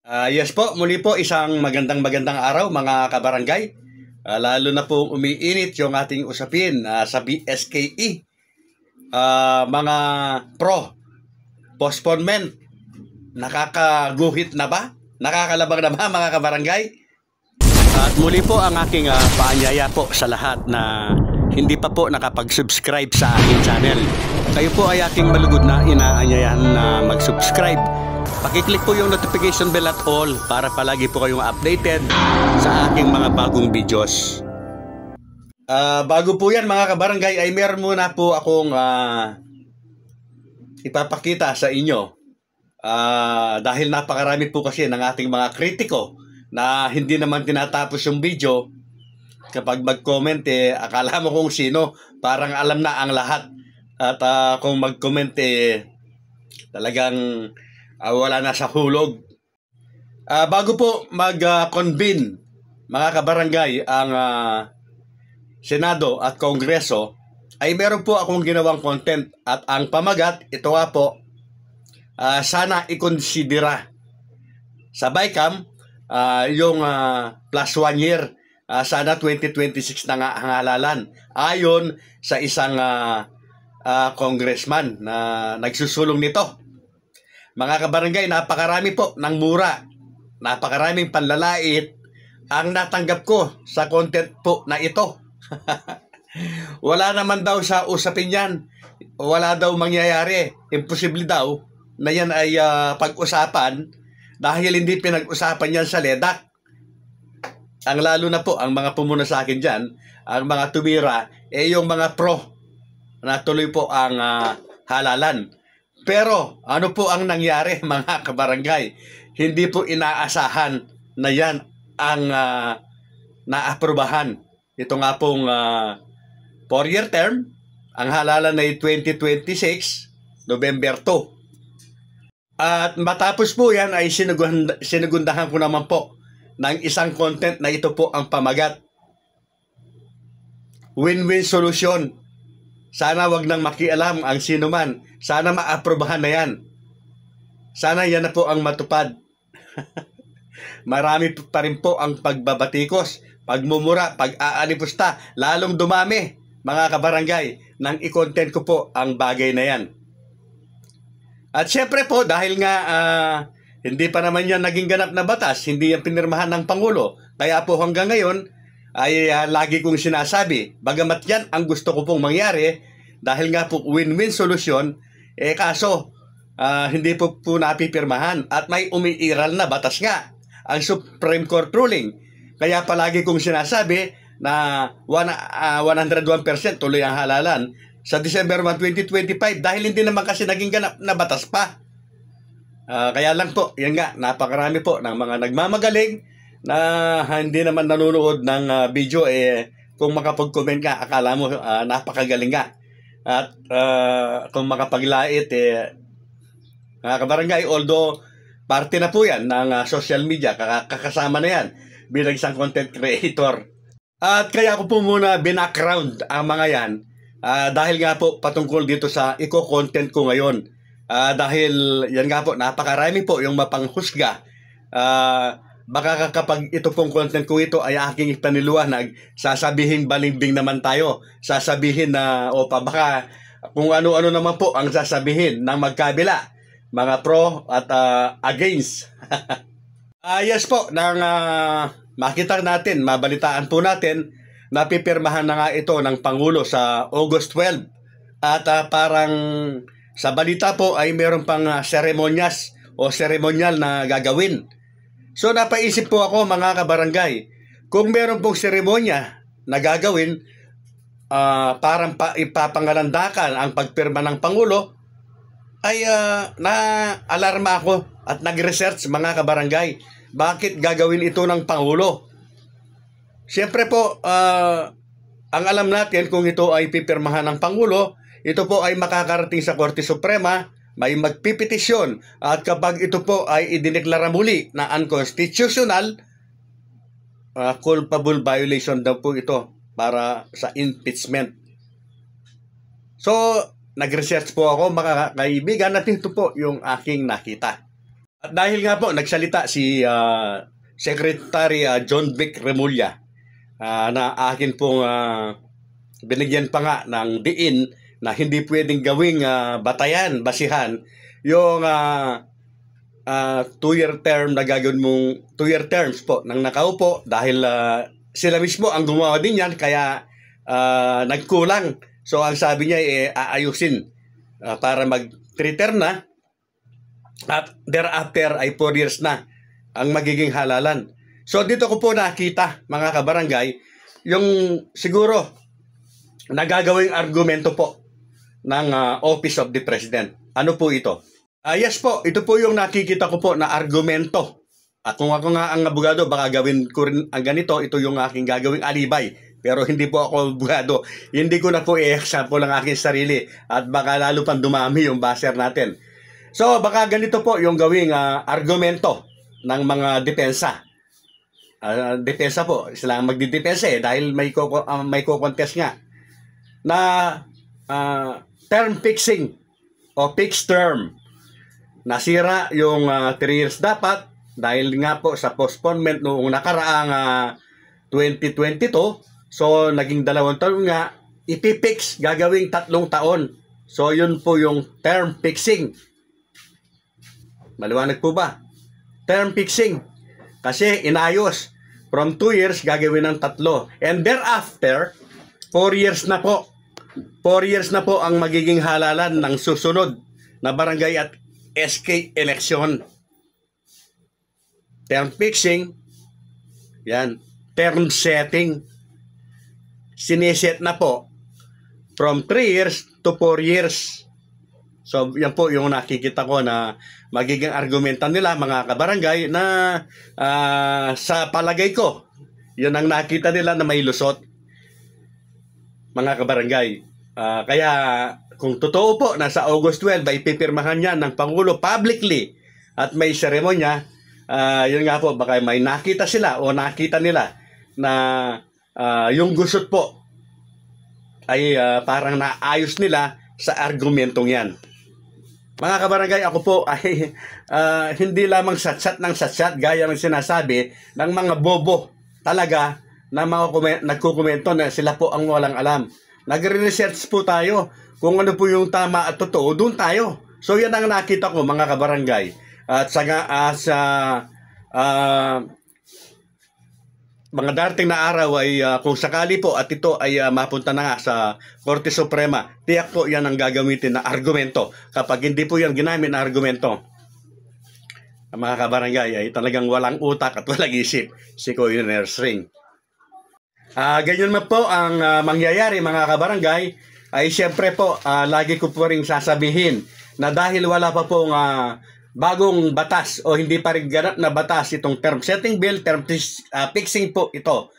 Yes po, muli po isang magandang araw mga kabarangay. Lalo na po umiinit yung ating usapin sa BSKE. Mga pro, postponement, nakakaguhit na ba? Nakakalabang na ba mga kabarangay? At muli po ang aking paanyaya po sa lahat na hindi pa po nakapag-subscribe sa aking channel. Kayo po ay aking malugod na inaanyayahan na mag-subscribe. Pakiclick po yung notification bell at all para palagi po kayong updated sa aking mga bagong videos. Bago po yan mga kabarangay ay meron muna po akong ipapakita sa inyo. Dahil napakarami po kasi ng ating mga kritiko na hindi naman tinatapos yung video. Kapag mag-comment akala mo kung sino, parang alam na ang lahat. At kung mag-comment talagang wala na sa hulog. Bago po mag-convene mga kabarangay ang Senado at Kongreso ay meron po akong ginawang content at ang pamagat ito nga po, sana ikonsidera sa BICAM yung plus 1 year, sana 2026 na nga ang halalan ayon sa isang congressman na nagsusulong nito. Mga kabarangay, napakarami po ng mura, napakaraming panlalait ang natanggap ko sa content po na ito. Wala naman daw sa usapin yan, wala daw mangyayari, imposible daw na yan ay pag-usapan dahil hindi pinag-usapan yan sa LEDAC. Ang lalo na po, ang mga pumuna sa akin dyan, ang mga tumira, yung mga pro na tuloy po ang halalan. Pero ano po ang nangyari mga kabarangay? Hindi po inaasahan na yan ang naaprubahan. Ito nga pong 4-year term, ang halalan ay 2026, November 2. At matapos po yan ay sinugundahan ko naman po ng isang content na ito po ang pamagat. Win-win solution. Sana wag nang makialam ang sino man. Sana maaprubahan na yan. Sana yan na po ang matupad. Marami pa rin po ang pagbabatikos, pagmumura, pag-aalipusta, lalong dumami mga kabarangay nang i-content ko po ang bagay na yan. At syempre po dahil nga hindi pa naman yan naging ganap na batas, hindi yan pinirmahan ng Pangulo, kaya po hanggang ngayon ay lagi kong sinasabi, bagamat yan ang gusto ko pong mangyari, dahil nga po win-win solution, kaso hindi po napipirmahan at may umiiral na batas nga, ang Supreme Court ruling. Kaya palagi kong sinasabi na 101% tuloy ang halalan sa December 1, 2025 dahil hindi naman kasi naging ganap na batas pa. Kaya lang po, yan nga, napakarami po ng mga nagmamagaling na hindi naman nanonood ng video kung makapag-comment ka akala mo napakagaling nga at kung makapaglait mga kabarangay, although parte na po yan ng social media, kakasama na yan bilang isang content creator. At kaya ko po muna binackground ang mga yan dahil nga po patungkol dito sa eco-content ko ngayon, dahil yan nga po napakarami po yung mapanghusga. Baka kapag ito pong content ko ito ay aking ipaniluwanag, sasabihin balimbing naman tayo. Sasabihin na baka kung ano-ano naman po ang sasabihin ng magkabila, mga pro at against. Yes po, nang makita natin, mabalitaan po natin, napipirmahan na nga ito ng Pangulo sa August 12. At parang sa balita po ay meron pang seremonyas o seremonyal na gagawin. So napaisip po ako mga kabarangay, kung meron pong seremonya na gagawin, parang ipapangalandakan ang pagpirma ng Pangulo, ay na-alarma ako at nag-research mga kabarangay, bakit gagawin ito ng Pangulo? Siyempre po, ang alam natin kung ito ay pipirmahan ng Pangulo, ito po ay makakarating sa Korte Suprema, may magpipetisyon at kapag ito po ay idineklara muli na unconstitutional, culpable violation daw po ito para sa impeachment. So, nag-research po ako mga kaibigan at ito po yung aking nakita. At dahil nga po nagsalita si Secretary John Vic Remulla na akin pong binigyan pa nga ng diin na hindi pwedeng gawing basihan yung 2-year term na gagawin mong 2-year terms po nang nakaupo dahil sila mismo ang gumawa din yan kaya nagkulang. So ang sabi niya aayusin para mag 3 term na at thereafter ay 4 years na ang magiging halalan. So dito ko po nakita mga kabarangay yung siguro nagagawing argumento po ng Office of the President. Ano po ito? Yes po, ito po yung nakikita ko po na argumento. At kung ako nga ang abogado, baka gawin ko rin ang ganito, ito yung aking gagawing alibay. Pero hindi po ako abogado. Hindi ko na po i-example ang aking sarili at baka lalo pang dumami yung baser natin. So baka ganito po yung gawing argumento ng mga depensa. Depensa po, sila ang magdidepensa dahil may ko-contest nga na term fixing o fixed term. Nasira yung 3 years dapat dahil nga po sa postponement noong nakaraang 2022. So naging 2 taon nga, ipipix gagawing 3 taon. So yun po yung term fixing. Maliwanag po ba? Term fixing. Kasi inayos from 2 years gagawin ng 3. And thereafter 4 years na po. 4 years na po ang magiging halalan ng susunod na barangay at SK election. Term fixing, yan, term setting. Siniset na po from 3 years to 4 years. So yan po yung nakikita ko na magiging argumentan nila mga kabarangay na sa palagay ko, yun ang nakita nila na may lusot. Mga kabarangay. Kaya kung totoo po na sa August 12 ay pipirmahan niya ng Pangulo publicly at may seremonya, yun nga po, baka may nakita sila o nakita nila na yung gusot po ay parang naayos nila sa argumentong yan. Mga kabarangay, ako po ay hindi lamang satsat ng satsat gaya ng sinasabi ng mga bobo talaga na mga nagkukomento na sila po ang walang alam. Nagre-research po tayo kung ano po yung tama at totoo, doon tayo. So yan ang nakita ko mga kabarangay. At sa mga darating na araw ay kung sakali po at ito ay mapunta na nga sa Korte Suprema, tiyak po yan ang gagamitin na argumento. Kapag hindi po yan ginamit na argumento, mga kabarangay ay talagang walang utak at walang isip si Kuya Ring. Ganyan man po ang mangyayari mga kabarangay, ay siyempre po lagi ko po rin sasabihin na dahil wala pa pong bagong batas o hindi pa rin ganap na batas itong term setting bill, term fixing po ito,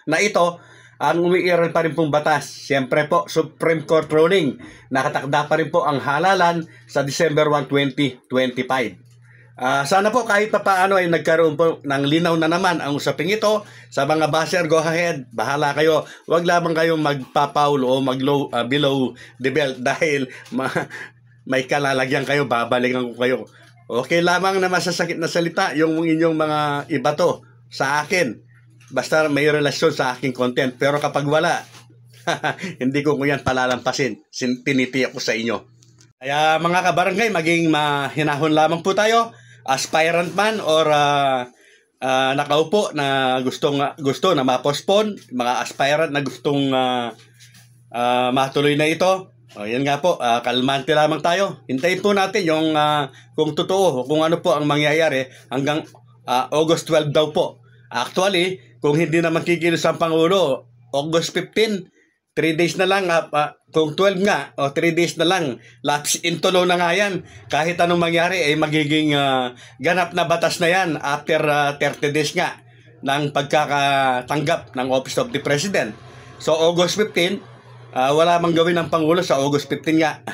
ang umiiral pa rin pong batas. Siyempre po, Supreme Court ruling, nakatakda pa rin po ang halalan sa December 1, 2025. Sana po kahit pa paano ay nagkaroon po ng linaw na naman ang usaping ito. Sa mga baser, go ahead, bahala kayo. Huwag lamang kayong magpapaul o below the belt dahil may kalalagyan kayo, babalikan ko kayo. Okay lamang na masasakit na salita yung inyong mga ibato sa akin. Basta may relasyon sa aking content. Pero kapag wala, hindi ko yan palalampasin. Tinitiyak ko sa inyo. Kaya mga kabarangay, maging mahinahon lamang po tayo. Aspirant man or nakaupo na gusto na ma-postpone, mga aspirant na gustong matuloy na ito. Yan nga po, kalmante lamang tayo. Hintayin po natin yung kung totoo, kung ano po ang mangyayari hanggang August 12 daw po. Actually, kung hindi naman kikilos ang Pangulo, August 15, 3 days na lang, kung 12 nga, o 3 days na lang, lapse in tulo na nga yan. Kahit anong mangyari, ay magiging ganap na batas na yan after 30 days nga ng pagkakatanggap ng Office of the President. So, August 15, wala mang gawin ng Pangulo sa August 15 nga.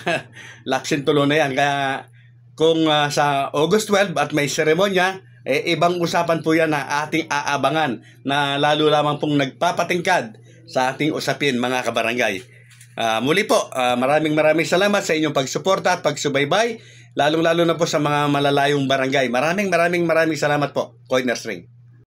Lapse in tulo na yan. Kaya, kung sa August 12 at may seremonya, ibang usapan po yan na ating aabangan na lalo lamang pong nagpapatingkad sa ating usapin mga kabarangay. Muli po, maraming salamat sa inyong pagsuporta at pagsubaybay. lalong-lalo na po sa mga malalayong barangay. Maraming salamat po, Coiners Ring.